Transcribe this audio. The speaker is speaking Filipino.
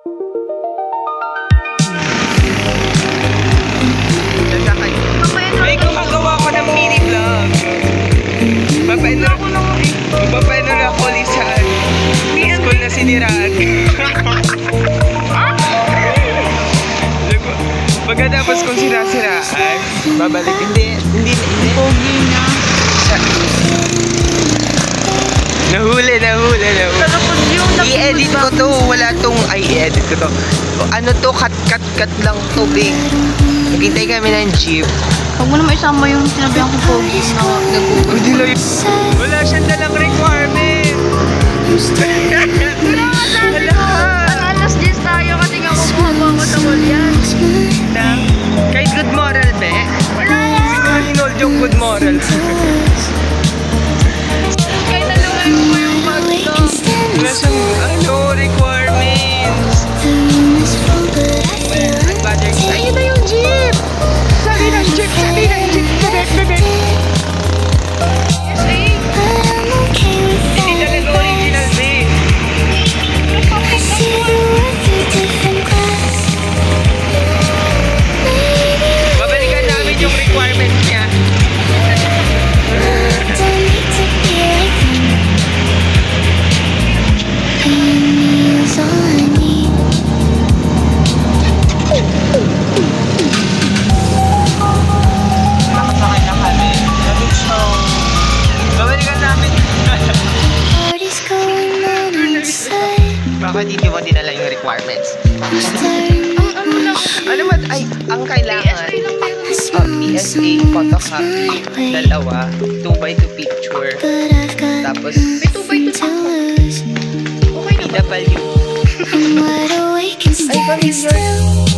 May gumagawa ko ng mini vlog. Papaano na ako lisan. School na siniraan. Pagkatapos kong sinasiraan, babalik. Hindi. Pogi niya. Nahuli. Talapod yung I-edit ko to. Wala tong, i-edit ko to. Ano to, cut lang to, big. Maghintay kami ng jeep. Huwag mo naman isama yung sinabihan ko pogi na nag-google. Hindi lang wala siyang dalang requirement. Alas 10 tayo kasi nga kumuha ba ako sa yan. Kahit good moral, be. Siguro hinold yung good moral. Kahit nalungay mo yung bag ko. Wala siyang, requirements. Ayun na yung jeep! Sabi ng jeep! Bebek! Yes, eh. Hindi talaga original, be. Babalikan namin yung requirements niya. Nakasakay na kami. Babalikan namin. Bakit hindi mo dinala yung requirements? Ano lang. Ano ba? Ay, ang kailangan. PSA lang meron. PSA, photocopy, dalawa, 2x2 picture, tapos May 2x2 pa ako. Okay na ba? PW. Ay, familiar.